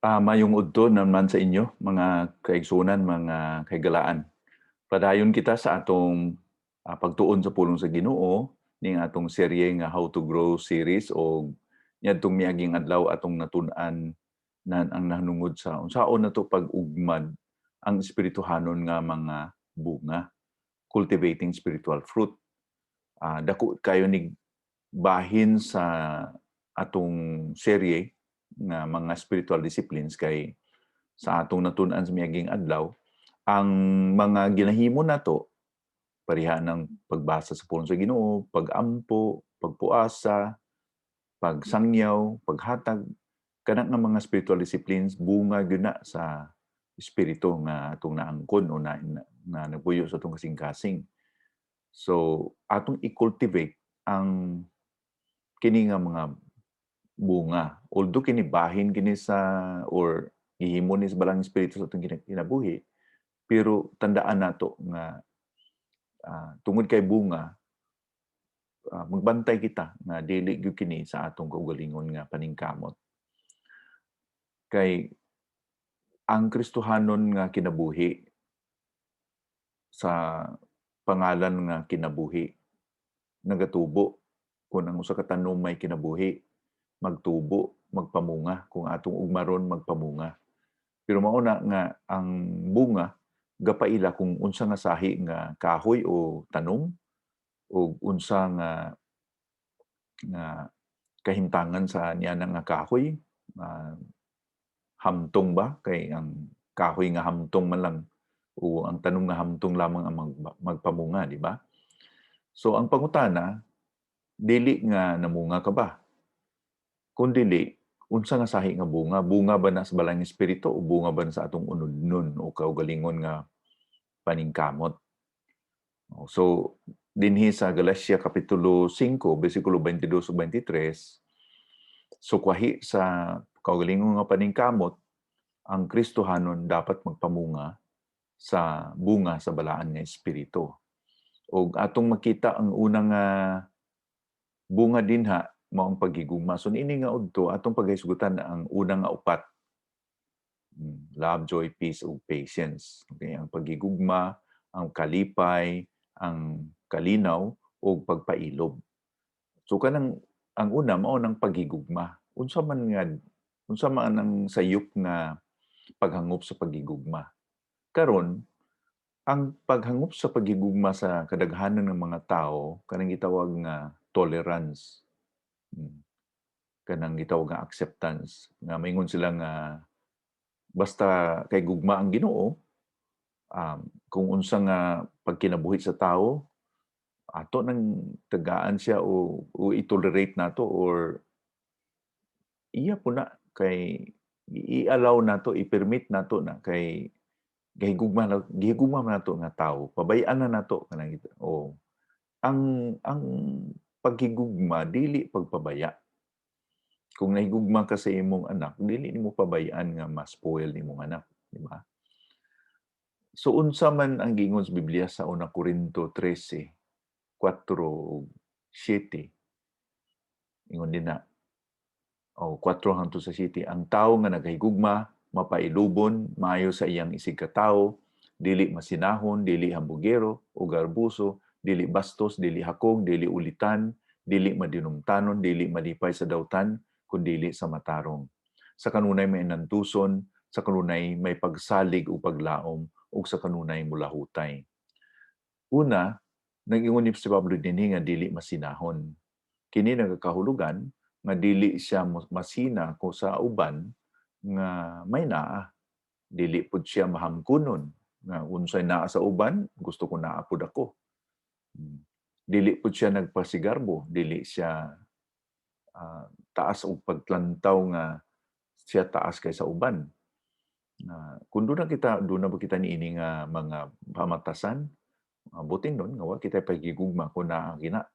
Mayong udto naman sa inyo, mga kaigsunan, mga kaigalaan. Padayon kita sa atong pagtuon sa pulong sa Ginoo ning atong serye nga How to Grow series o niadtong miaging adlaw atong natun-an nan ang nahanungod sa unsaon nato pag-ugmad ang espirituhanon nga mga bunga, cultivating spiritual fruit. Dako kayo ni bahin sa atong serye nga mga spiritual disciplines kay sa atong natun-an sa miaging adlaw, ang mga ginahimo nato pareha ng pagbasa sa pulong sa Ginoo, pag-ampo, pagpuasa, pagsangyaw, paghatag kana nga mga spiritual disciplines bunga gyud na sa espiritu nga atong naangkon o na nagpuyo sa atong kasing-kasing. So, atong i-cultivate ang kini nga mga bunga. Although kini bahin kini sa or gihimo ni sa balang espiritu sa atong kinabuhi, pero tandaan nato nga tungod kay bunga, magbantay kita nga dili gyud kini sa atong kaugalingon nga paningkamot. Kay ang Kristohanon nga kinabuhi sa pangalan nga kinabuhi nagatubo kun ang usa ka tanom may kinabuhi, magtubo, magpamunga, kung atong ugmaron magpamunga. Pero mao na nga ang bunga gapaila kung unsa nga sahi nga kahoy o tanom o unsa nga kahimtangan sa niana nga kahoy, ah, hamtong ba kay ang kahoy nga hamtong man lang o ang tanom nga hamtong lamang ang magpamunga, di ba? So ang pangutana, dili nga namunga ka ba? Kung dili, unsa nga sahi nga bunga? Bunga ba na sa balang espiritu o bunga ba na sa atong unodnon o kaugalingon nga paningkamot? So, dinhi sa Galacia Kapitulo 5, versikulo 22 ug 23, sukwahi sa kaugalingon nga paningkamot, ang Kristohanon dapat magpamunga sa bunga sa balaan nga espiritu. O atong makita ang unang bunga dinha mao ang paghigugma. So niini nga udto atong paghisgutan ang unang nga upat. Love, joy, peace, ug patience. Okay, ang paghigugma, ang kalipay, ang kalinaw, ug pagpailob. So kanang ang una mao nang paghigugma. Unsa man ang sayop nga paghangop sa paghigugma. Karon, ang paghangop sa paghigugma sa kadaghanan ng mga tao kanang gitawag nga tolerance. Hmm, kanang gitawag nga acceptance nga maingon sila nga basta kay gugma ang Ginoo, kung unsa nga pagkinabuhi sa tao ato nang tagaan siya o i-tolerate nato or iya po na kay i-allow nato, i-permit nato na kay gihigugma man nato nga tawo, pabayaan na nato kanang ang ang paghigugma dili pagpabaya. Kung nahigugma ka sa imong anak, dili nimo pabayaan nga ma-spoil nimong anak, di ba? So unsa man ang giingon sa Biblia sa una Korinto 13, 4 ug 7, ingon din na, 4 hangtod sa 7, ang tawo nga nagahigugma, mapailubon, maayo sa iyang isig katawo, dili masinahon, dili hambugero o garbuso, dili bastos, dili hakog, dili ulitan, dili madinumtanon, dili malipay sa dawtan, kundili sa matarong. Sa kanunay may nantuson, sa kanunay may pagsalig o paglaom, ug sa kanunay mulahutay. Una, nag-ingon ni si Pablo dinhi nga dili masinahon. Kini nagakahulugan nga dili siya masina ko sa uban nga may naa. Dili pud siya mahamkunon nga unsay naa sa uban, gusto ko naa pud ako. Dili pud siya nagpasigarbo, dili siya taas og paglantaw nga siya taas kaysa uban. Kung doon na ba kita niini nga mga pamatasan, buting nun nga wa kita paghigugma kung naa gina.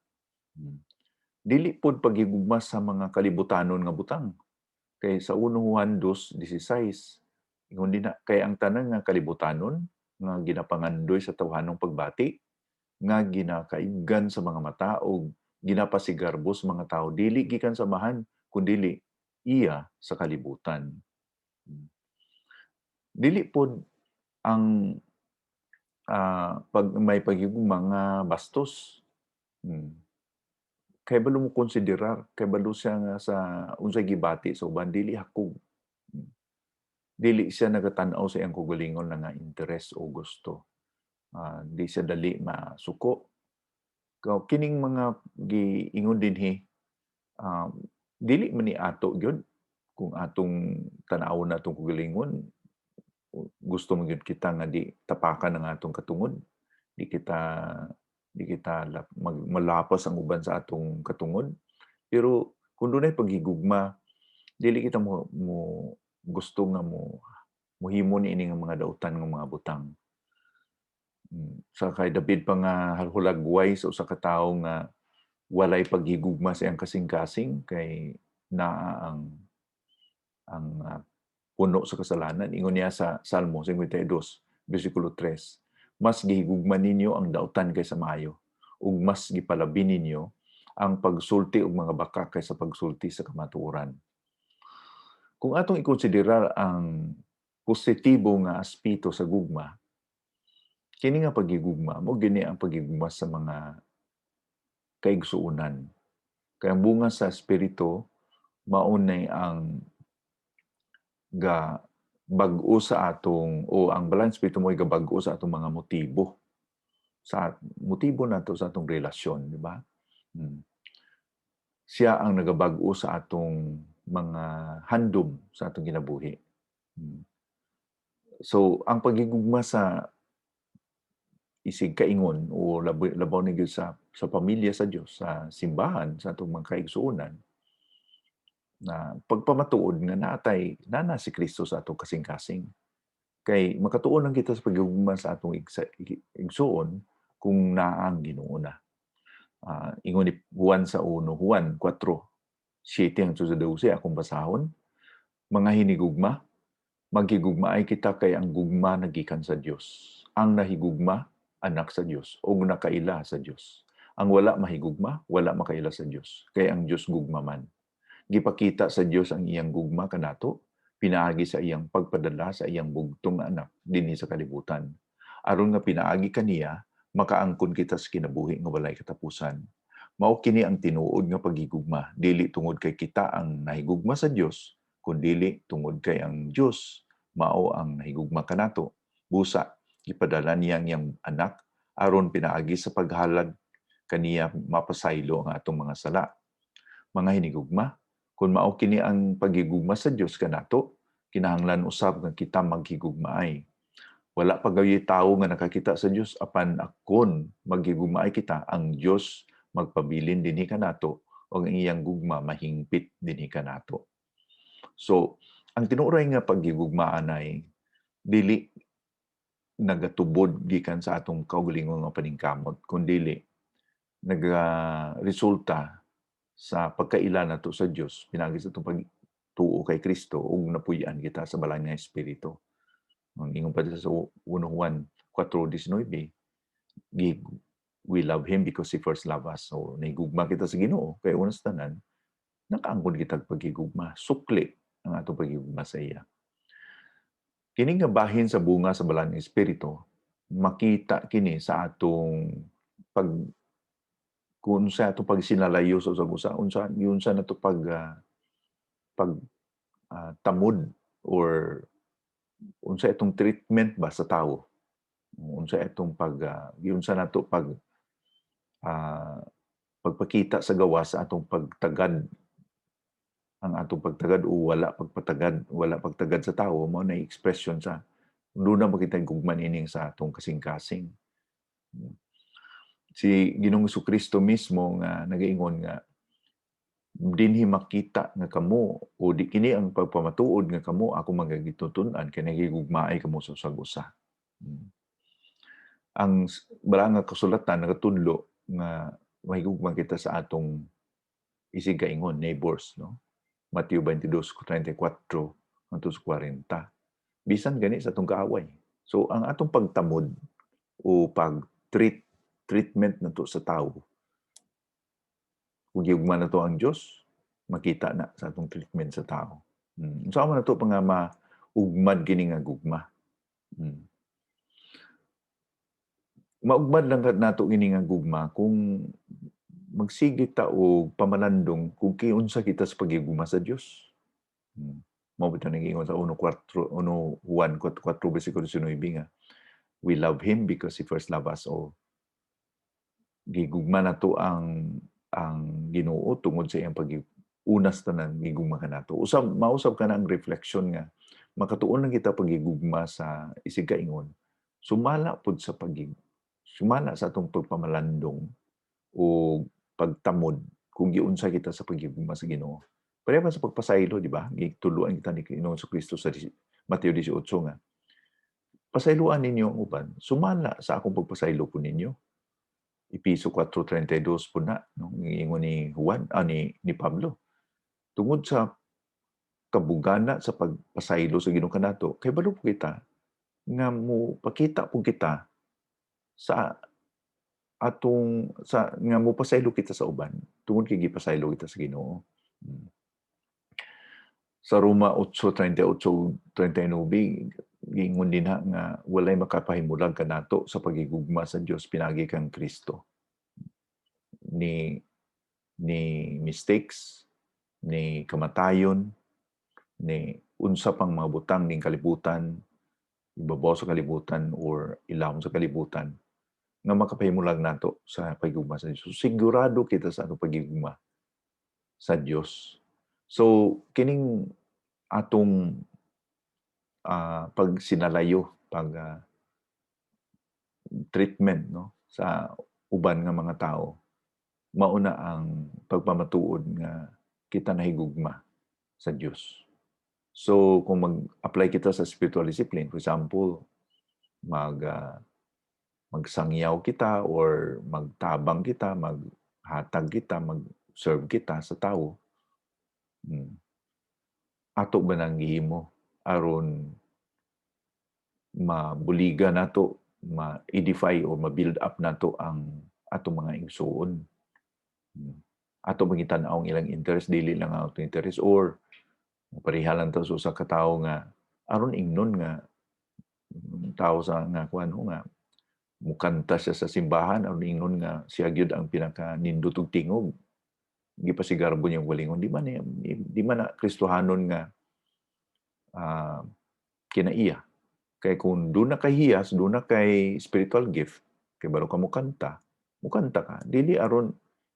Dili pod paghigugma sa mga kalibutanon nga butang. Kay sa 1 Juan 2:16, ingon din na, kay ang tanan nga kalibutanon nga ginapangandoy sa tawhanong pagbati, nga ginakaiggan sa mga mata o ginapasigarbo sa mga tao, dili gikan sa mahan, kundili iya sa kalibutan. Hmm. Dili pod ang, 'pag may paghigugma nga bastos. Hmm. Kahibalo mo konsiderar, kahibalo siya nga sa unsay gibati sa uban, dili hakog. Hmm. Dili siya nagatan-aw sa iyang kaugalingon na nga interes o gusto. Di siya dali masuko. Kining mga giingon dinhi, um, dili man ni ato gyud kung atong tan-awon natong kaugalingon, gusto man gyud kita nga di tapakan ang atong katungod. Di kita di kita malapas ang uban sa atong katungod. Pero kung dunay paghigugma, dili kita mo gusto nga mohimo niini nga mga dautan nga mga butang. Sa kay David pa nga hulagway sa usa ka tawo nga walay paghigugma sa iyang kasing-kasing kay naa ang puno sa kasalanan. Ingon niya sa Salmo 52, bersikulo 3, "Mas gihigugma ninyo ang dautan kaysa maayo, ug mas gipalabi ninyo ang pagsulti og mga baka kaysa pagsulti sa kamatuoran." Kung atong ikonsiderar ang positibo nga aspeto sa gugma, kini nga paghigugma mao gini ang paghigugma sa mga kaigsuonan. Kaya ang bunga sa espiritu mao nay ang ga bag-o sa atong o ang balance espiritu mo'y gabag-o sa atong mga motibo. Sa motibo nato sa atong relasyon, di ba? Hmm. Siya ang nagabag-o sa atong mga handom sa atong kinabuhi. Hmm. So, ang paghigugma sa isig kaingon o labaw na gyud sa pamilya sa Dios, sa simbahan, sa atong mga kaigsuonan, na pagpamatuod nga nana si Kristo sa atong kasing-kasing. Kay makatuon lang kita sa paghigugma sa atong igsuon kung naa ang Ginoo na. Ingon ni Juan sa 1, Juan 4:7 hangtod sa 12 akong basahon, "Mga hinigugma, maghigugmaay kita kay ang gugma nagikan sa Dios. Ang nahigugma, anak sa Dios ug nakaila sa Dios. Ang wala mahigugma, wala makaila sa Dios, kay ang Dios gugma man. Gipakita sa Dios ang iyang gugma kanato, pinaagi sa iyang pagpadala sa iyang bugtong nga anak dinhi sa kalibutan. Aron nga pinaagi kaniya, makaangkon kita sa kinabuhi nga walay katapusan. Mao kini ang tinuod nga paghigugma, dili tungod kay kita ang nahigugma sa Dios, kundili tungod kay ang Dios mao ang nahigugma kanato. Busa gipadala niya ang iyang anak aron pinaagi sa paghalad kaniya mapasaylo ang atong mga sala. Mga hinigugma, kung mao kini ang paghigugma sa Dios kanato, kinahanglan usab nga kita maghigugmaay. Wala pa gayud tawo nga nakakita sa Dios apan akon maghigugmaay kita, ang Dios magpabilin dinhi kanato ug ang iyang gugma mahingpit dinhi kanato. So, ang tinuray nga paghigugmaan ay dili nagatubod gikan sa atong kaugalingon nga paningkamot, kundili resulta sa pagkaila nato sa Dios pinagi sa itong pagtuo kay Kristo ug napuy-an kita sa balang nga espiritu. Ang ingon pa sa 1 Juan 4:19, we love Him because He first loved us. So, nahigugma kita sa Ginoo kay una sa tanan, nakaangkon kitag paghigugma, sukli ang atong paghigugma sa iya. Kini nga bahin sa bunga sa balang nga espiritu, makita kini sa atong pag kung sa atong pagsinalayo sa usag-usa, unsa nato tamod or unsa itong treatment ba sa tawo. Unsa itong unsa nato ah, pagpakita sa gawas sa atong pagtagad, ang atong pagtagad o wala pagtagad sa tawo mao na expression sa doon na makita gugman ining sa atong kasing-kasing. Si Ginoong Jesu-Kristo mismo nga nagaingon nga dinhi makita nga kamo o di kini ang pagpamatuod nga kamo ako magagituton-an kay nagigugmaay kamo sa usag-usa. Ang balang nga kasulatan nagatudlo nga mahigugma kita sa atong isig kaingon neighbors, no? Mateo 22:34 hangtod sa 40. Bisan gani sa atong kaaway. So ang atong pagtamod o treatment nato sa tawo, kung gihugma na to ang Dios, makita na sa atong treatment sa tao. Unsa man nato pa nga ugmad kini nga gugma. Maugmad lang nato kini nga gugma kung magsigit ta og pamalandong kung kiunsa kita sa pagigugma sa Dios. Mao bitaw nag-ingon sa 1:4, 1 Juan 4 bersikulo 19 nga, we love Him because He first loved us all. Gigugma nato ang Ginoo tungod sa iyang unas tanan gigugma kanato. Mausab ka na ang refleksyon nga makatuon lang kita pagigugma sa isig kaingon. Sumala sa atong pagpamalandong o pagtamod kung giunsa kita sa pagigugma sa Ginoo. Pareha sa pagpasaylo, di ba? Gituluan kita ni Ginoong Kristo sa Mateo 18 nga. Pasayloan ninyo ang uban, sumala sa akong pagpasaylo po ninyo. Episo 4:32 po na, no? Ingon ni Juan, ni Pablo. Tungod sa kabugana sa pagpasaylo sa Ginoo kanato, kay balo po kita nga mo pakita po kita sa nga mo pasaylo kita sa uban tungod kay gipasaylo kita sa Ginoo. Sa Roma 8:38-39 giingon din nga walay makapahimulag kanato sa pagigugma sa Dios pinagi kang Kristo. Ni mistakes, ni kamatayon, ni unsa pang mga butang ning kalibutan, ibabaw sa kalibutan or ilawom sa kalibutan nga makapahimulag nato sa pagigugma sa Dios. So, sigurado kita sa atong pagigugma sa Dios. So kining atong pagsinalayo, treatment, no, sa uban nga mga tao, mauna ang pagpamatuod nga kita nahigugma sa Dios. So kung mag-apply kita sa spiritual discipline, for example, magsangyaw kita or magtabang kita, maghatag kita, mag-serve kita sa tao, ato ba nang gihimo aron mabuliga nato, ma-edify o ma-build up nato ang atong mga igsoon. Ato magitan-aw ang ilang interest, dili lang ang atong interest, or pareha lang to sa usa ka tawo nga aron ingnon nga tao sa nga kuano nga mukanta siya sa simbahan aron ingnon nga siya gyud ang pinaka nindot og tingog. Gipasigarbo niyang walingon, di man na Kristohanon nga kinaiya. Kay kung doon na kay hiyas, doon na kay spiritual gift, kay baro ka mukanta ka. Dili aron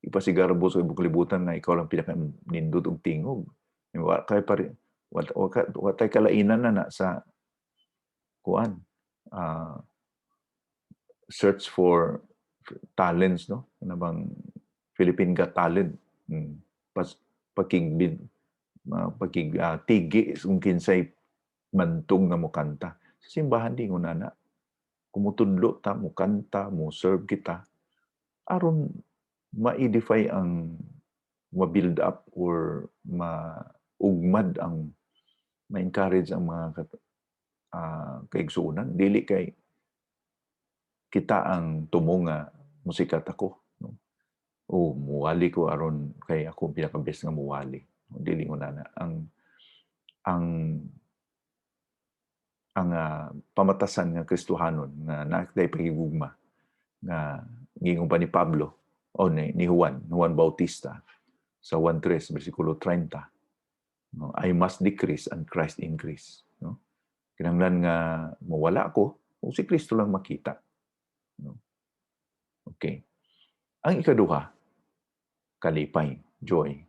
ipasigarbo sa ibang kalibutan nga ikaw lang pinaka nindot og tingog. Watay kalainan na sa kuan. Search for talents, no? Ano bang Philippine Got Talent. Tigi kung kinsay mantong nga mukanta. Sa simbahan di ko na kumutudlo ta, mukanta, mo serve kita, aron ma-edify ang ma-build up or ma-ugmad ang ma-encourage ang mga kaigsuonan. Dili kay kita ang tumonga musikat ako. No? O muwali ko aron kay ako pinaka-best nga muwali. Dili ko na ang pamatasan nga Kristohanon nga naay pagigugma nga giingon pa ni Pablo o ni Juan Bautista sa 1:3 bersikulo 30. No? I must decrease and Christ increase. No? Kinahanglan nga mawala ako kung si Kristo lang makita. No? Okay. Ang ikaduha, kalipay, joy.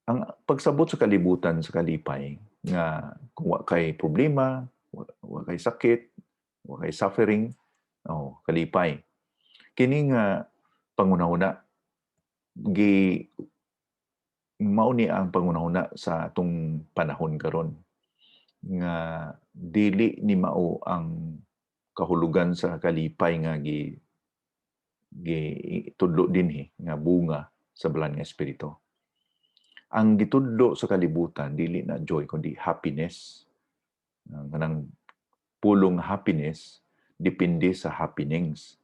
Ang pagsabot sa kalibutan sa kalipay nga kung wa kay problema, wa kay sakit, wa kay suffering, kalipay. Kini nga pangunahuna mao ni ang pangunahuna sa atong panahon karon nga dili ni mao ang kahulugan sa kalipay nga tudlo dinhi nga bunga sa balan nga espiritu. Ang gitudlo sa kalibutan dili na joy kundi happiness. Kanang pulong happiness depende sa happenings.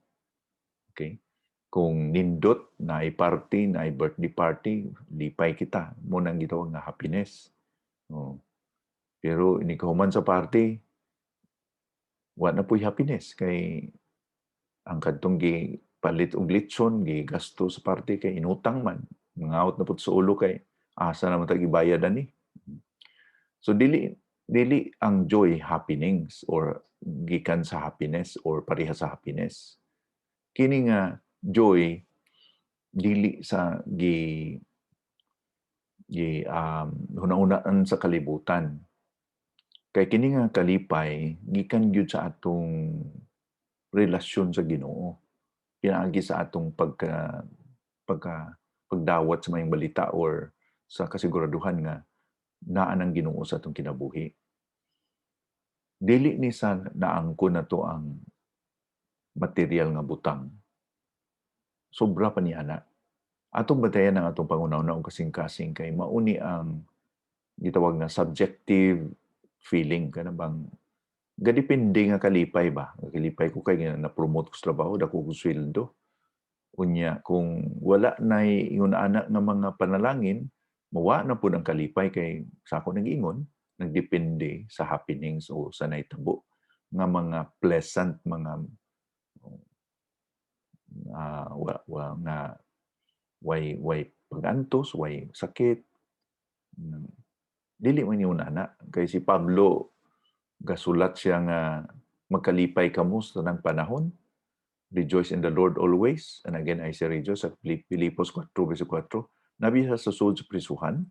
Okay? Kung nindot na party, na birthday party, lipay kita. Mo nang gitawag nga happiness. Pero ini kahuman sa party, wa na po'y happiness kay ang kadtong gipalit og litson, gigasto sa party kay inutang man. Mangaot na pud sa ulo kay asa naman ta gibayad ani. So dili ang joy happenings or gikan sa happiness or pareha sa happiness. Kini nga joy dili sa hunahunaan sa kalibutan. Kay kini nga kalipay gikan gyud sa atong relasyon sa Ginoo. Pinaagi sa atong pagdawat sa mayong balita or sa kasiguraduhan nga naa ng Ginoo sa atong kinabuhi. Dili ni sa naangkon nato ang material nga butang. Sobra pa ni ana. Atong batayan ang atong pangunaw-unaw kasing-kasing kay mauni ang gitawag na subjective feeling kana bang gadepende nga kalipay ba. Kalipay ko kay na-promote ko sa trabaho, dako ko sweldo. Unya kung wala nay ingon ana nga mga panalangin, mawa na pud ang kalipay kay sa ako nag-ingon, nagdepende sa happenings o sa nahitabo nga mga pleasant mga nga way pag-antos, way sakit. Dili man yun ana kay si Pablo gasulat siya nga magkalipay kamo sa tanang panahon. Rejoice in the Lord always. And again, I say rejoice sa Filipos 4:4. Nabi sa sud sa prisuhan.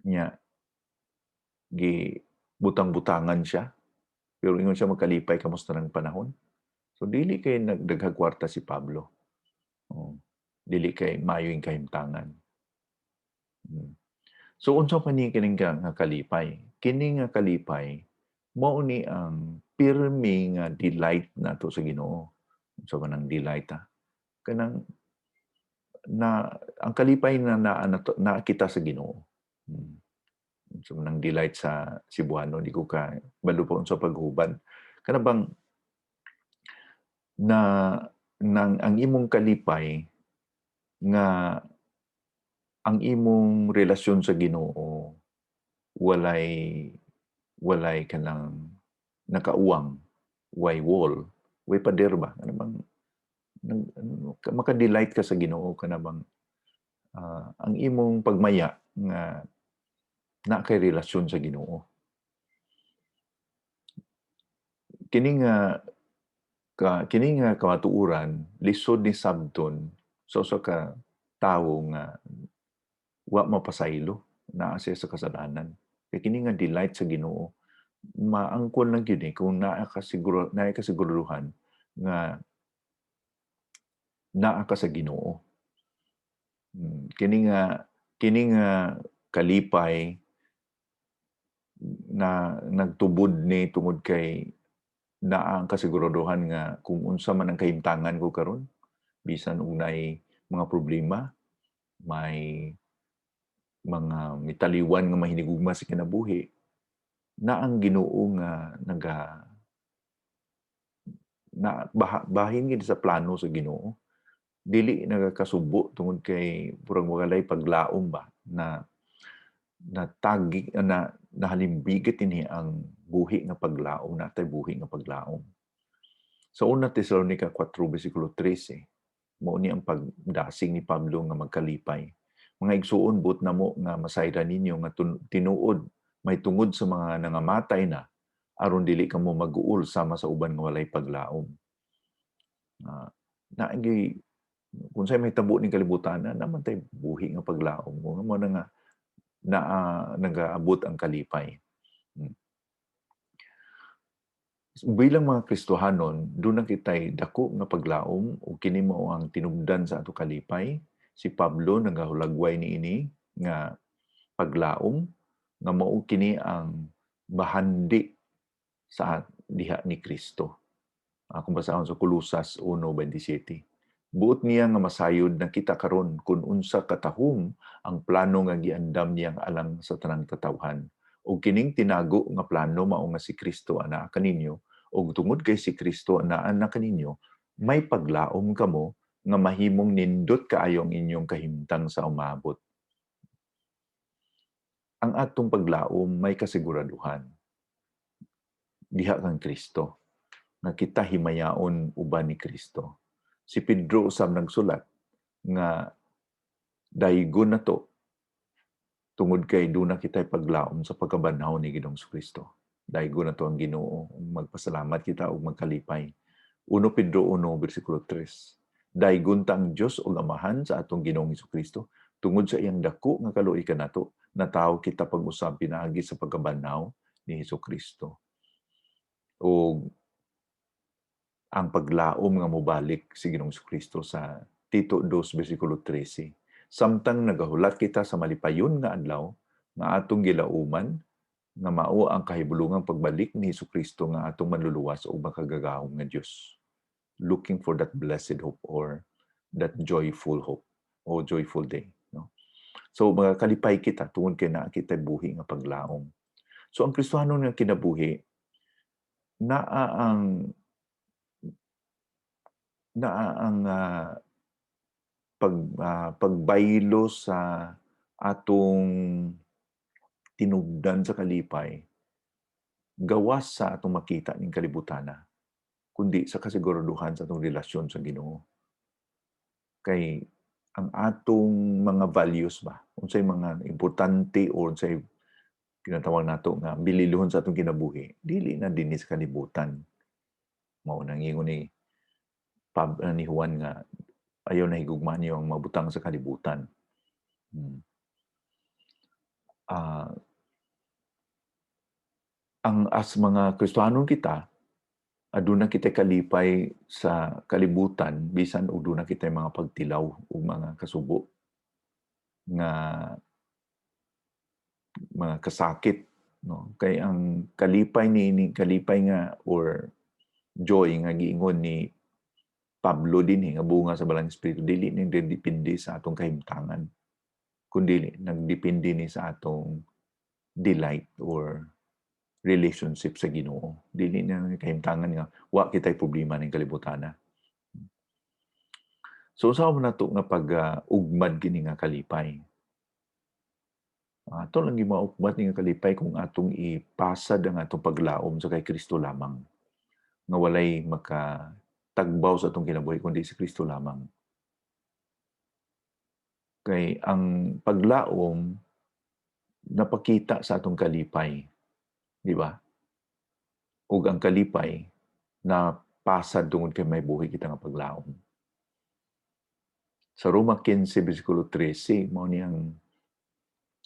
Nya butang-butangan siya. Pero ingon siya magkalipay kamo sa tanang panahon. So dili kay nagdaghag kwarta si Pablo. Dili kay maayo yung kahimtangan. So unsa pa ni kining nga kalipay? Kini nga kalipay mao ni ang pirmi nga delight nato sa Ginoo. Unsa man ang delight kanang ang kalipay na naa kita sa Ginoo. So nang delight sa Cebuano di ko ka balo pa unsa paghubad. Kana bang ang imong kalipay nga ang imong relasyon sa Ginoo walay kanang nakauwang, way wall, way pader ba? Ano bang maka-delight ka sa Ginoo kana bang ang imong pagmaya nga na kay relasyon sa Ginoo. Kini nga kamatuoran lisod ni sabton sa usa ka tawo nga wa mapasaylo naa siya sa kasalanan. Kay kini nga delight sa Ginoo maangkon lang gyud kung naa ka kasiguruhan nga naa ka sa Ginoo. Kini nga kalipay na nagtubod ni tungod kay naa ang kasiguraduhan nga kung unsa man ang kahimtangan ko karon bisan og naay mga problema, may mga mitaliwan nga mahinigugma sa kinabuhi, na ang Ginoo nga bahin gid sa plano sa Ginoo. Dili nagakasubo tungod kay purang walay paglaom ba na nahalimbigit ini ang buhi nga paglaom natay buhi nga paglaom. Sa una Tesalonica 4:13 mao ni ang pagdasing ni Pablo nga magkalipay. Mga igsuon buot namo nga masayran ninyo nga tinuod may tungod sa mga nangamatay na aron dili kamo mag-uol sama sa uban nga walay paglaom. Naagi kung say mahitabo ning kalibutan naman tay buhi nga paglaom mo na nga nagaabot ang kalipay. Bilang mga Kristohanon, doon na kitay dako nga paglaom o kini mao ang tinubdan sa ato kalipay. Si Pablo nagahulagway niini nga paglaom nga mao kini ang bahandi sa diha ni Kristo. Kung basahon sa Kolosas 1:27. Buot niya nga masayod na kita karon kung unsa katahom ang plano nga giandam niyang alang sa tanang katawhan. O kining tinago nga plano mao nga si Kristo ana kaninyo ug tungod kay si Kristo anaa na kaninyo may paglaom kamo nga mahimong nindot kaayo ang inyong kahimtang sa umabot. ang atong paglaom may kasiguraduhan. Diha kang Kristo, nga kita himayaon uban ni Kristo. Si Pedro usab nagsulat nga daygon nato tungod kay duna kitay paglaom sa pagkabanhaw ni Ginoong Kristo. Daygon nato ang Ginoo, magpasalamat kita ug magkalipay. 1 Pedro 1 bersikulo 3. Daygon ta ang Dios ug Amahan sa atong Ginoong Kristo tungod sa iyang dako nga kaluoy kanato natawo kita pag-usab pinaagi sa pagkabanhaw ni Kristo. O ang paglaom nga mobalik si Ginoong Kristo sa Tito 2 bersikulo 13. Samtang nagahulat kita sa malipayon nga adlaw nga atong gilauman nga mao ang kahibulungang pagbalik ni Kristo nga atong manluluwas o makagagahom nga Dios. Looking for that blessed hope or that joyful hope o joyful day, no? So kalipay kita tungod kay naa kita buhi nga paglaom. So ang Kristohanon nga kinabuhi naa ang pagbaylo sa atong tinubdan sa kalipay gawas sa atong makita ning kalibutana kundi sa kasiguraduhan sa atong relasyon sa Ginoo. Kay ang atong mga values ba, unsay mga importante o unsay kinatawag nato nga bililhon sa atong kinabuhi, dili na dinhi sa kalibutan. Mao nang ingon ni Juan nga ayaw na higugma niyo ang mabutang sa kalibutan. Ang as mga Kristohanon kita, aduna kita kalipay sa kalibutan bisan aduna kita mga pagtilaw o mga kasubo nga mga kasakit, no? Kay ang kalipay kalipay nga or joy nga giingon ni Pablo din nga bunga sa Balang Espiritu dili ning depende sa atong kahimtangan kundi nagdepende ni sa atong delight or relationship sa Ginoo. Dili na kahimtangan nga wa kitay problema ning kalibutana. So usaw man nato nga pag-ugmad kini nga kalipay. Ato lang gimaugmad ni nga kalipay kung atong ipasad ang atong paglaom sa kay Kristo lamang. Nga walay makatagbaw sa atong kinabuhi kundi si Kristo lamang. Kay ang paglaom napakita sa atong kalipay, di ba? Ug ang kalipay na pasad tungod kay may buhi kita nga paglaom. Sa Roma 15 bersikulo 13 mao ni ang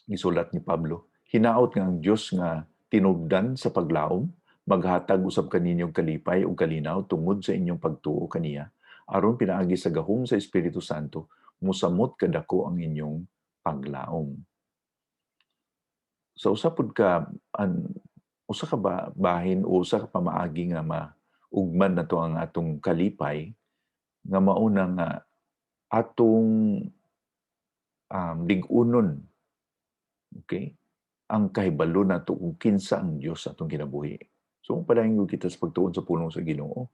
gisulat ni Pablo. Hinaot nga ang Dios nga tinubdan sa paglaom maghatag usab kaninyong kalipay ug kalinaw tungod sa inyong pagtuo kaniya aron pinaagi sa gahom sa Espiritu Santo musamot kadako ang inyong paglaom. So usa ka bahin o usa ka pamaagi nga maugman nato ang atong kalipay nga mauna nga atong lig-unon, okay, ang kahibalo nato kung kinsa ang Dios sa atong kinabuhi. So padayon kita sa pagtuon sa pulong sa Ginoo.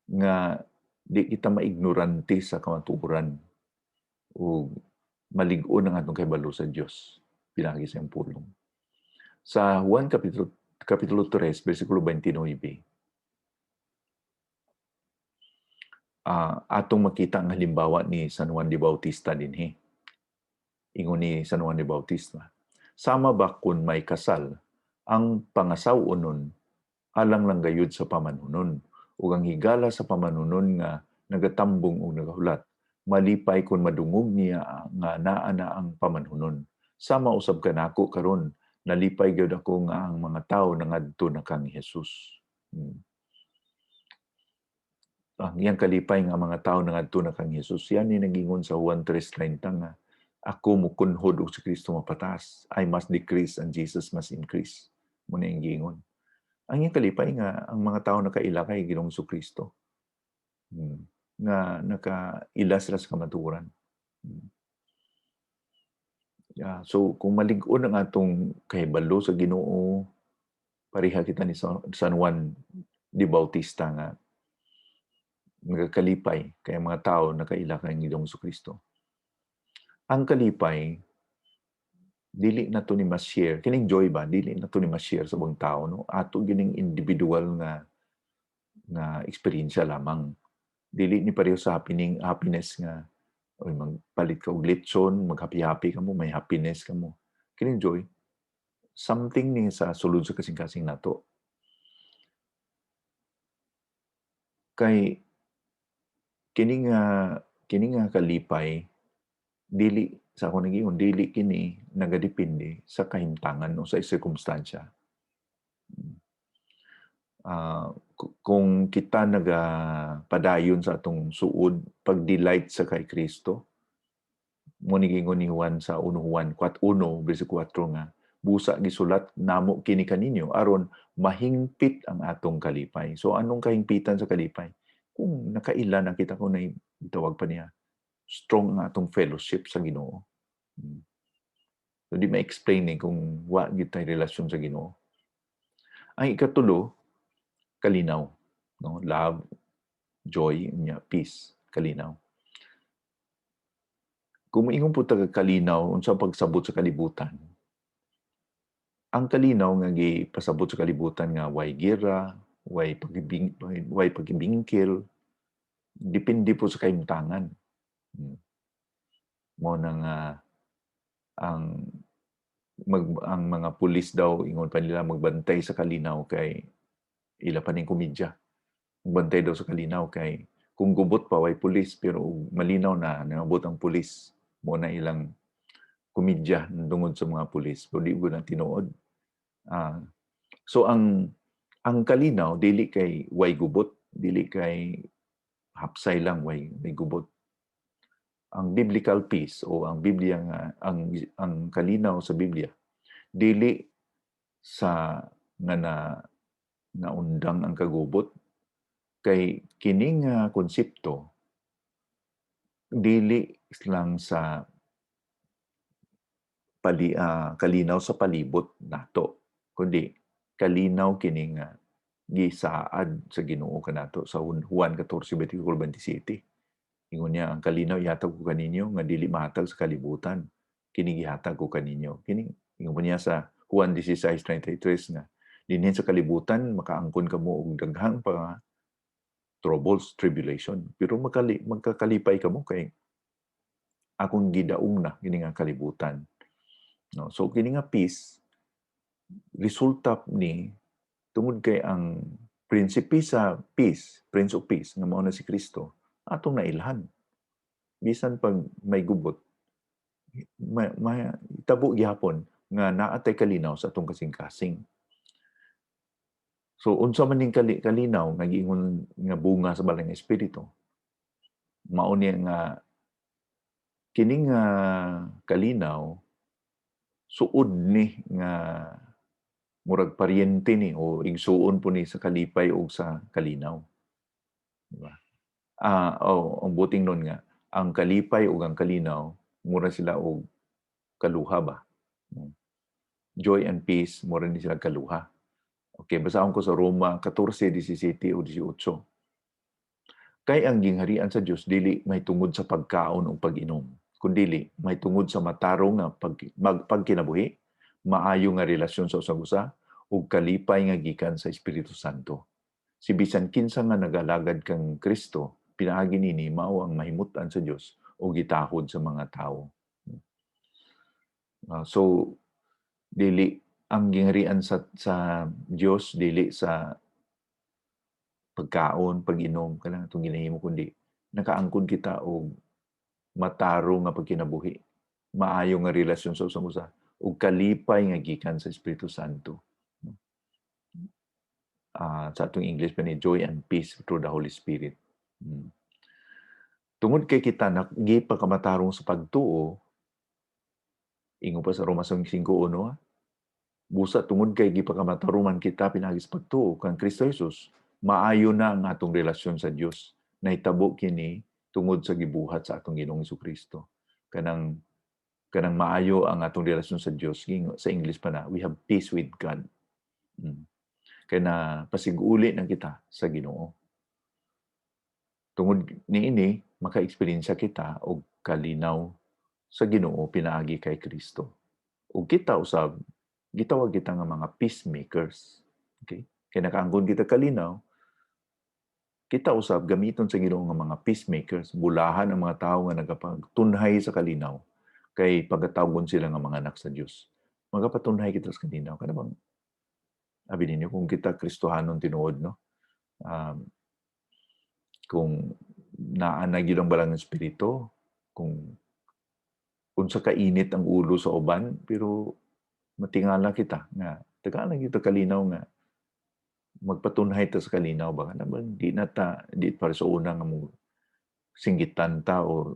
Nga di kita maignorante sa kamatuoran o malig-on ang atong kahibalo sa Dios pinagi sa iyang pulong. Sa Juan kapitulo 3 bersikulo 29, atong makita ang halimbawa ni San Juan de Bautista dinhi. Ingon ni San Juan de Bautista, sama ba kun may kasal ang pangasaw-unon alang lang gayud sa pamanunon ug ang higala sa pamanunon nga nagatambong ug nagahulat malipay kun madungog niya nga naa na ang pamanunon. Sama usab kanako karon nalipay gyud ako nga ang mga tawo nangadto na kang Hesus. Ang iyang kalipay nga mga tawo nangadto na kang Hesus, yan ni nagingon sa Juan 3:30 nga ako mukunhod og si Kristo mapataas. I must decrease and Jesus must increase. Muna yung gingon. Ang iyang kalipay nga ang mga tawo nakaila kay Ginoong Kristo. Nga nakaila sila sa kamatuoran. So kung malig-on ang atong kahibalo sa Ginoo, pareha kita ni San Juan de Bautista nga nagakalipay kay mga tao nakaila kay Ginoong Kristo. Ang kalipay dili na to ni ma-share kining joy ba dili na to ni ma-share sa ubang tao no ato gining individual nga eksperyensya lamang dili ni pareho sa happiness nga oy magpalit ka og lechon mag-happy-happy ka mo may happiness ka mo kining joy something ni sa sulod sa kasing-kasing nato kay kini nga kalipay dili sa ako nag-ingon dili kini nagadepende sa kahimtangan o sa sirkumstansya. Kung kita padayon sa atong suod pag-delight sa kay Kristo, mo ni gingon ni Juan sa 1 Juan 1 bersikulo 4 nga busa gisulat namo kini kaninyo aron mahingpit ang atong kalipay. So anong kahingpitan sa kalipay? Kung nakaila na kita ko na itawag pa niya strong ang atong fellowship sa Ginoo. So di ma-explain kung wa gyud tay relasyon sa Ginoo. Ang ikatulo, kalinaw, no? Love, joy, peace, kalinaw. Kung moingon po kalinaw unsa pagsabot sa kalibutan, ang kalinaw nga gipasabot sa kalibutan nga way gera, way pagibingkil, depende po sa kahimtangan. Mo nang ang mga pulis daw ingon pa nila magbantay sa kalinaw kay ila pa ning komedya. Magbantay daw sa kalinaw kay kung gubot pa way pulis pero malinaw na nangabot ang pulis mo na ilang komedya tungod sa mga pulis pero di ko na tinuod. So ang kalinaw dili kay way gubot, dili kay hapsay lang way gubot. Ang biblical peace o ang Biblia nga ang kalinaw sa Biblia dili sa nga naundang ang kagubot kay kining konsepto dili lang sa kalinaw sa palibot nato kundi kalinaw kining gisaad sa Ginoo kanato sa Juan 14 bersikulo 27. Ingon niya ang kalinaw ihatag ko kaninyo nga dili mahatag sa kalibutan kini gihatag ko kaninyo kini ingon niya sa Juan 16:33 nga dinhin sa kalibutan makaangkon kamo og daghang pa troubles, tribulation. Pero magkakalipay ka mo kay akong gidaong na kini nga kalibutan. No? So kini nga peace resulta ni tungod kay ang prinsipe sa peace, Prince of Peace nga mao na si Kristo atong nailhan. Bisan pag may gubot may tabo gyapon nga naatay kalinaw sa atong kasing-kasing. So unsa man ning kalinaw nga giingon nga bunga sa balang espiritu mao niya nga kining kalinaw suod ni nga murag paryente ni o igsuon po ni sa kalipay o sa kalinaw. Diba? Ang buting nun nga ang kalipay o ang kalinaw mura sila og kaluha ba. Joy and peace mura ni sila kaluha. Okay, basahon ko sa Roma 14:17 o 18. Kay ang gingharian sa Dios dili may tungod sa pagkaon o pag-inom, kundi may tungod sa matarong nga pagkinabuhi, maayo nga relasyon sa usag-usa ug kalipay nga gikan sa Espiritu Santo. Si bisan kinsa nga nagalagad kang Kristo, pinaagi nini mao ang mahimut-an sa Dios o gitahod sa mga tawo. So dili ang gingharian sa Dios dili sa pagkaon, pag-inom kanang atong ginahimo kundi nakaangkon kita og matarong nga pagkinabuhi, maayo nga relasyon sa usang-usa ug kalipay nga gikan sa Espiritu Santo. Sa atong English pa ni joy and peace through the Holy Spirit. Tungod kay kita nagipakamatarong sa pagtuo, ingon pa sa Roma 5:1, busa tungod kay gipakamatarungan kita pinagi sa pagtuo kang Kristo Jesus, maayo na ang atong relasyon sa Dios. Nahitabo kini tungod sa gibuhat sa atong Ginoong Jesucristo. Kanang maayo ang atong relasyon sa Dios. Sa English pa na, we have peace with God. Kaya na pasiguli na kita sa Ginoo. Tungod niini, maka-experience kita og kalinaw sa Ginoo pinaagi kay Kristo. ug kita usab gitawag kita nga mga peacemakers. Okay? Kaya nakaangkon kita kalinaw, kita usab gamiton sa Ginoo nga mga peacemakers, bulahan ang mga tawo nga nagapagtunhay sa kalinaw kay pagatawgon sila nga mga anak sa Dios. Magapatunhay kita sa kalinaw kada bang abi ninyo kung kita Kristohanon tinuod no. Um, kung naa na gyud ang balang espiritu, kung unsa ka init ang ulo sa uban pero matingala kita nga tagalan kita kalinaw nga magpatunhay ta sa kalinaw ba nga naman di para sa una nga mo singgitan ta o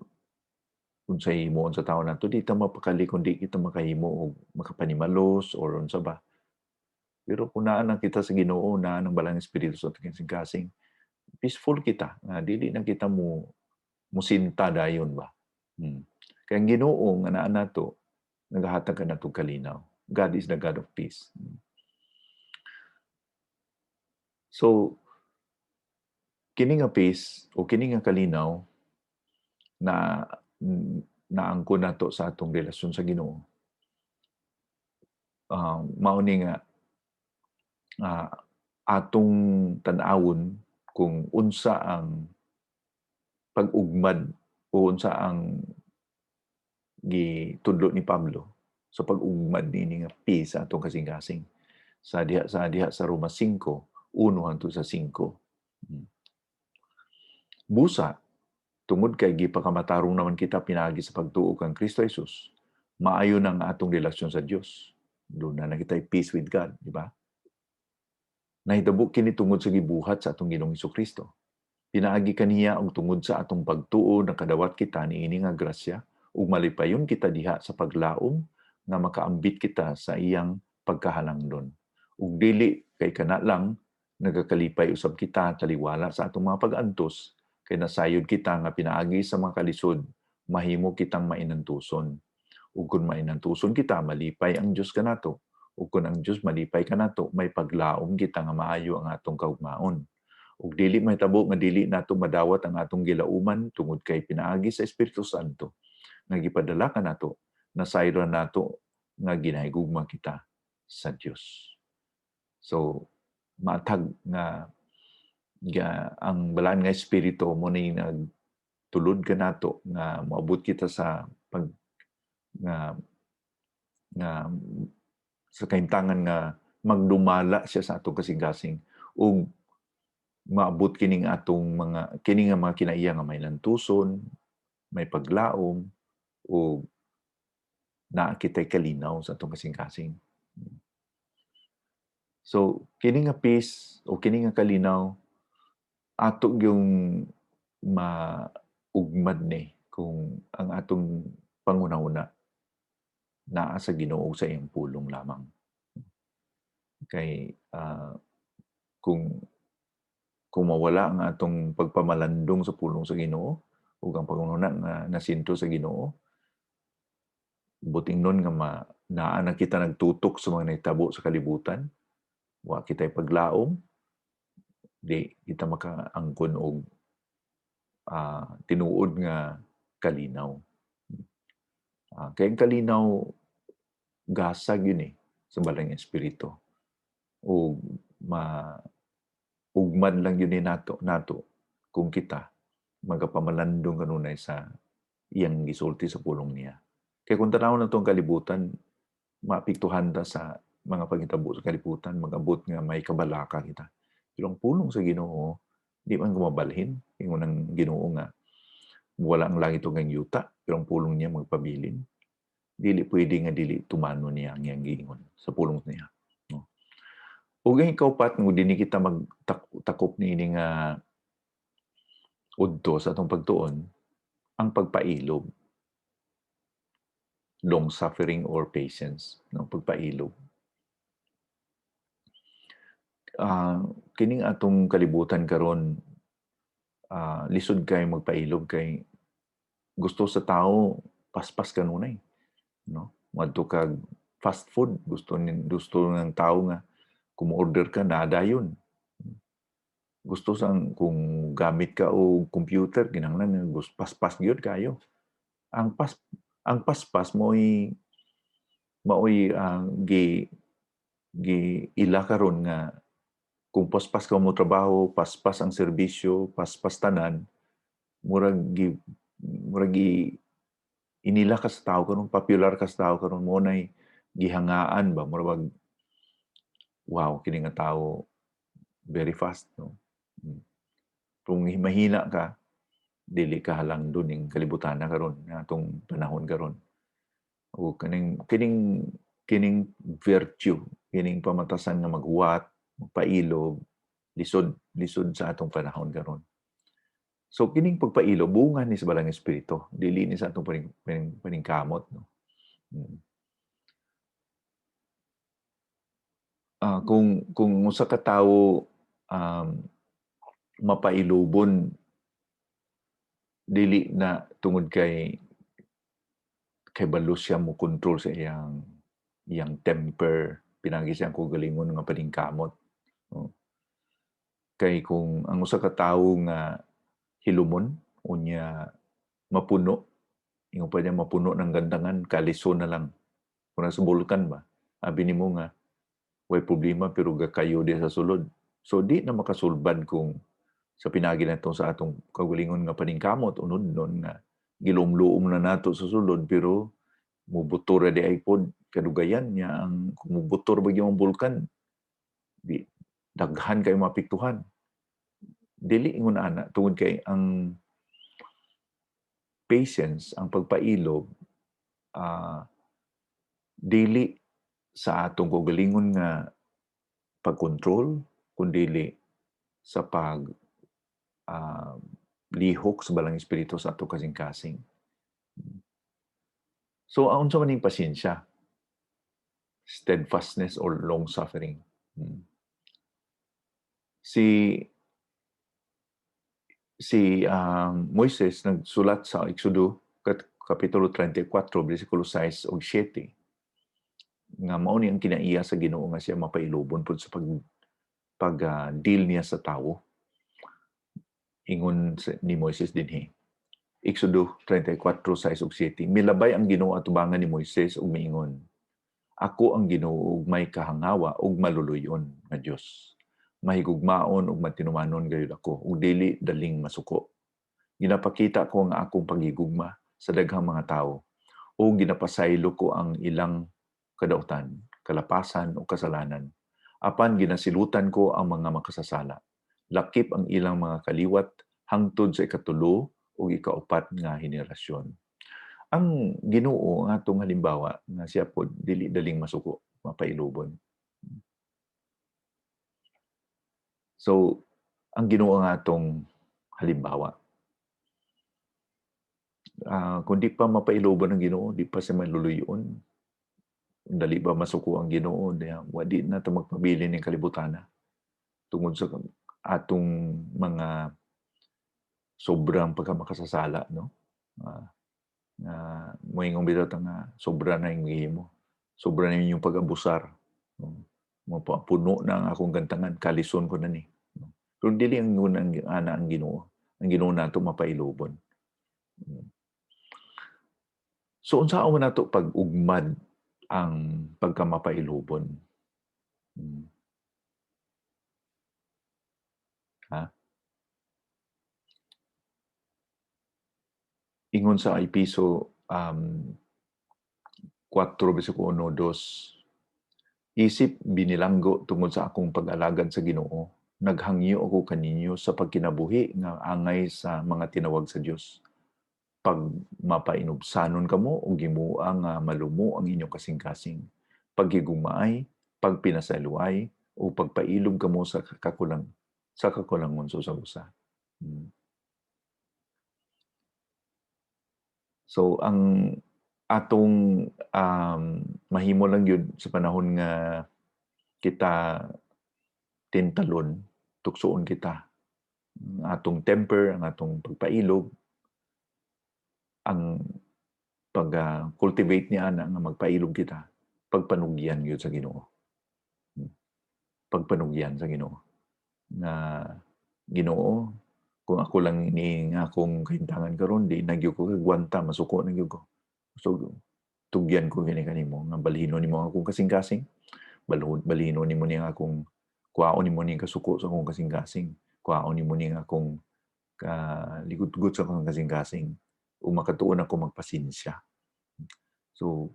unsay himuon sa tawo nato di ta mapakali kundi kita makahimo og makapanimalos or unsa ba. Pero kung naa na kita sa Ginoo, naa ng balang espiritu sa ating kasing peaceful kita nga dili na kita mo musinta dayon ba. Kaya ang Ginoo nga naa nato nagahatag ka natong kalinaw. God is the God of peace. So kini nga peace o kini nga kalinaw na naangkon nato sa atong relasyon sa Ginoo. Mao ni nga atong tan-awon kung unsa ang pag-ugmad o unsa ang gitudlo ni Pablo sa pag-ugmad niini nga peace sa atong kasing-kasing sa diha sa Roma 5:1 hangtod sa 5. Busa tungod kay gipakamatarong naman kita pinaagi sa pagtuo kang Kristo Jesus, maayo ang atong relasyon sa Dios. Doon na kita peace with God, di ba? Nahitabo kini tungod sa gibuhat sa atong Ginoong Hesukristo. Pinaagi kaniya og tungod sa atong pagtuo nakadawat kita niini nga grasya ug malipayon kita diha sa paglaom nga makaambit kita sa iyang pagkahalangdon. Ug dili kay kana lang nagakalipay usab kita taliwala sa atong mga pag-antos kay nasayod kita nga pinaagi sa mga kalisod mahimo kitang mainantuson. Ug kung mainantuson kita malipay ang Dios kanato. Ug kung ang Dios malipay kanato may paglaom kita nga maayo ang atong kaugmaon. Ug dili mahitabo nga dili nato madawat ang atong gilauman tungod kay pinaagi sa Espiritu Santo nga gipadala kanato nasayro nato nga ginahigugma kita sa Dios. So matag nga ang balaan nga espiritu mo ni nagtulod kanato nga moabot kita sa pag nga sa kahimtangan nga magdumala siya sa atong kasing-kasing ug maabot kining atong mga kinaiya nga may nantuson, may paglaom o naa kitay kalinaw sa atong kasing-kasing. So kini nga peace o kini nga kalinaw ato yung maugmad ni kung ang atong panguna-una naa sa Ginoo sa iyang pulong lamang. Kay kung mawala ang atong pagpamalandong sa pulong sa Ginoo ug ang panguna nga nasinto sa Ginoo, buting nun nga naa na kita nagtutok sa mga nahitabo sa kalibutan, wa kitay paglaom, di kita makaangkon og tinuod nga kalinaw. Kay ang kalinaw gasag yun sa balang espiritu. O ugmad lang yun nato kung kita magapamalandong kanunay sa iyang gisulti sa pulong niya. Kaya kung tanaw na itong kalibutan, maapektuhan ta sa mga paghitabo sa kalibutan, mag-abot nga may kabalaka kita. Pero ang pulong sa Ginoo, di man gumabalhin. Yung unang Ginoo nga, wala ang langit o ang yuta, pero ang pulong niya magpabilin. Dili pwede nga dili tumano niya ang iyang giingon sa pulong niya. No? Ug ang ikaupat, nga din kita magtakop ni nga udto sa atong pagtuon, ang pagpailob. Long suffering or patience, no? Pagpailob. Kining atong kalibutan karon lisod kay magpailob kay gusto sa tao paspas kanunay, no? Madto kag fast food, gusto ng tao nga kung order ka nadayon. Gusto sang kung gamit ka o computer kinahanglan paspas gyud kayo. Ang paspas mo'y mao'y ila karon nga kung paspas ka mo trabaho, paspas ang serbisyo, paspas tanan, murag inila ka sa tao karon, popular ka sa tao karon, mo nay gihangaan ba murag wow kini nga tao very fast, no. Kung mahina ka, dili ka halangdon ning kalibutan na karon nga atong panahon karon. O kining virtue, kining pamatasan nga maghuwat, magpailog, lisod sa atong panahon karon. So kining pagpailog bunga ni sa balang espiritu, dili ni sa atong paningkamot, no. Kung usa ka tawo mapailobon dili na tungod kay balos siya mo control sa iyang temper, pinagi siyang kaugalingon nga paningkamot, no. Kay kung ang usa ka tawo nga hilumon unya mapuno, ingon pa niya mapuno ng gandangan, kalison na lang. Kung nasa bulkan ba, abi nimo nga way problema pero gakayo di sa sulod. So di na makasulbad kung sa pinagi nato sa atong kaugalingon nga paningkamot unod nun nga gilumluom na nato sa sulod pero mubutor di ay pod kadugayan niya ang kung mubutor ba yung bulkan di daghan kay mapiktuhan. Dili ingon ana tungod kay ang patience, ang pagpailog dili sa atong kaugalingon nga pagkontrol kundi sa lihok sa balang espiritu sa ato kasing-kasing. So unsa man ning pasensya? Steadfastness or long suffering. Si Moises nagsulat sa Exodo kapitulo 34 bersikulo 6 ug 7 nga mao ni ang kinaiya sa Ginoo nga siya mapailobon pud sa deal niya sa tawo. Ingon ni Moises dinhi. Exodo 34:6 ug 7. Milabay ang Ginoo atubangan ni Moises ug miingon, ako ang Ginoo ug may kahangawa ug maluluyon nga Dios. Mahigugmaon ug matinumanon gayud ako ug dili daling masuko. Ginapakita ko ang akong pagigugma sa daghang mga tawo ug ginapasaylo ko ang ilang kadautan, kalapasan o kasalanan. Apan ginasilutan ko ang mga makasasala. Lakip ang ilang mga kaliwat hangtod sa ikatulo o ikaupat nga henerasyon. Ang Ginoo nga atong halimbawa nga siya pod dili daling masuko, mapailobon. So, ang Ginoo nga atong halimbawa. Kung di pa mapailobon ang Ginoo, di pa siya maluluyon. Dali ba masuko ang Ginoo? Wadi na ito magpabilin ng kalibutan tungod sa atong mga sobrang pagkamakasasala, no? Moingong bitaw nga sobra na yung gihimo. Sobra na yung pag-abusar. Mapuno na ang akong gantangan, kalison ko na ni. Pero dili ang ana ang Ginoo. Ang Ginoo nato mapailobon. So unsa man nato pag-ugmad ang pagkamapailobon? Ingon sa Episo 4:1-2, isip binilanggo tungod sa akong pag-alagad sa Ginoo. Naghangyo ako kaninyo sa pagkinabuhi nga angay sa mga tinawag sa Dios. Pag mapainubsanon kamo o gimua nga malumo ang inyong kasing-kasing. Paghigugmaay, pagpinasaluay, o pagpailog kamo sa kakulangon sa usa. So ang atong mahimo lang yun sa panahon nga kita tintalon, tuksoon kita. Ang atong temper, ang atong pagpailog, ang pag-cultivate niya na nga magpailog kita, pagpanugyan yun sa Ginoo. Pagpanugyan sa Ginoo. Na Ginoo, kung ako lang ni nga akong kahintangan karon di nagyo ko kagwanta, masuko na gyud ko. So tugyan ko kini kanimo nga balhinon nimo ang akong kasing-kasing, balhinon nimo ni akong kuhaon nimo ning kasuko sa akong kasing-kasing, kuhaon nimo ning akong kaligud-gud sa akong kasing-kasing, ug makatuon ako magpasensya. So,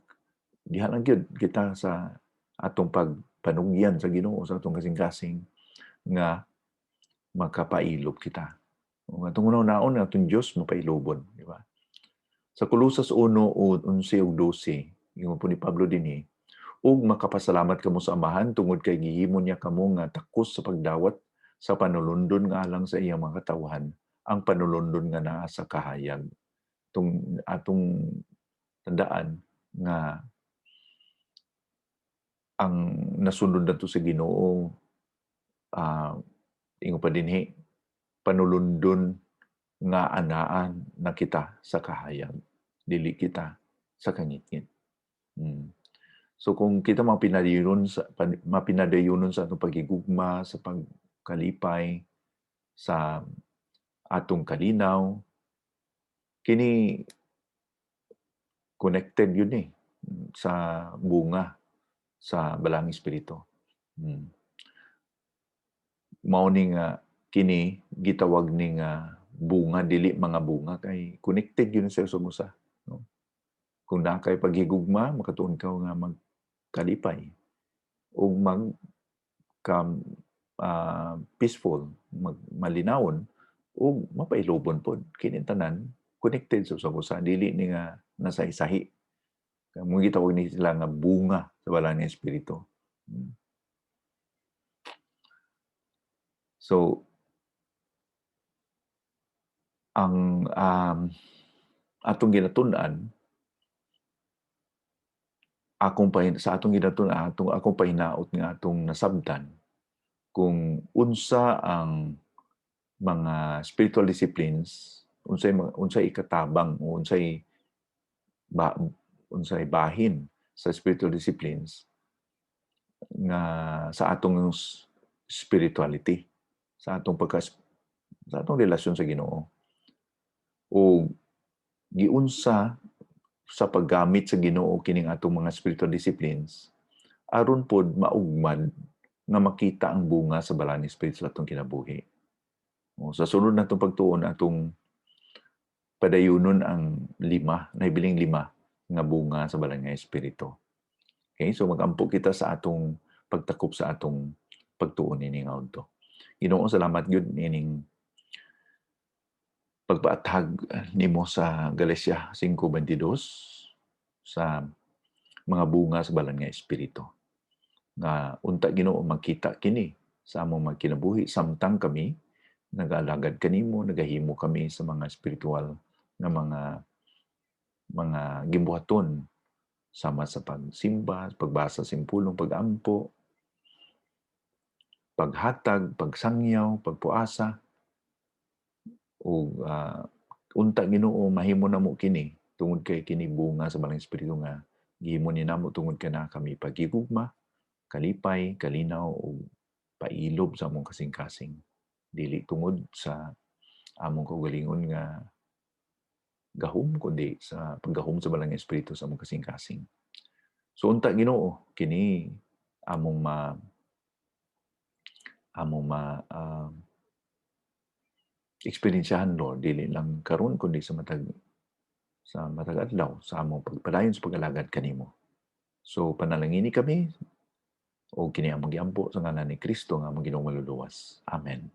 diha lang gyud kita sa atong pagpanugyan sa Ginoo sa atong kasing-kasing nga makapailob kita. Ug atong unahon nga atong Dios mapailobon, di ba? Sa Colosas 1:11 ug 12, ingon po ni Pablo dinhi, ug makapasalamat kamo sa Amahan tungod kay gihimo niya kamo nga takos sa pagdawat sa panulundon nga alang sa iyang mga katawhan, ang panulundon nga naa sa kahayag. Atong tandaan nga ang nasunod nato sa Ginoo, ingon pa dinhi, panulundon nga anaan na kita sa kahayag, dili kita sa kangitngit. So kung kita mapinadayonon sa atong paghigugma, sa pagkalipay, sa atong kalinaw, kini connected yun sa bunga sa Balang Espiritu. Mao ni nga kini gitawag ni nga bunga, dili mga bunga, kay connected yun sa usa. No? Kung na kay paghigugma, makatuon ka nga magkalipay o peaceful, malinawon o mapailobon pod. Kini tanan connected sa usa, dili ni nga nasa isahi. Mo gitawag ni sila nga bunga sa Balang nga Espiritu. So, ang atong ginatun-an, sa atong ginatun-an, akong pahinaot nga atong nasabtan, kung unsa ang mga spiritual disciplines, unsay ikatabang o unsay bahin sa spiritual disciplines nga sa atong spirituality, sa atong relasyon sa Ginoo. O giunsa sa paggamit sa Ginoo kining atong mga spiritual disciplines aron pod maugmad nga makita ang bunga sa Balang Espiritu sa atong kinabuhi. Sa sunod natong pagtuon, atong padayunon ang nahibiling 5 nga bunga sa Balang nga Espiritu. Okay, so magampo kita sa atong pagtakop sa atong pagtuon ini nga adto. Ginoo, salamat gyud ining pagpaathag nimo sa Galacia 5:22 sa mga bunga sa Balang nga Espiritu. Nga unta Ginoo makita kini sa among magkinabuhi samtang kami nag-aalagad kanimo, nagahimo kami sa mga spiritual na mga gimbuhaton sama sa pagsimba, pagbasa sa simpulong, pag-ampo, paghatag, pagsangyaw, pagpuasa, o unta Ginoo mahimo namo kini tungod kay kini bunga sa Balang Espiritu nga gihimo ni namo tungod kana kami pagigugma, kalipay, kalinaw o pailob sa among kasing-kasing, dili tungod sa among kaugalingon nga gahom, kundi sa paggahom sa Balang Espiritu sa among kasing-kasing. So unta Ginoo kini among eksperyensyahan, Lord, dili lang karon kundi sa matag adlaw sa among pagpadayon sa pag-alagad kanimo. So panalangini kami o kini among giampo sa ngalan ni Kristo nga among Ginoong maluluwas. Amen.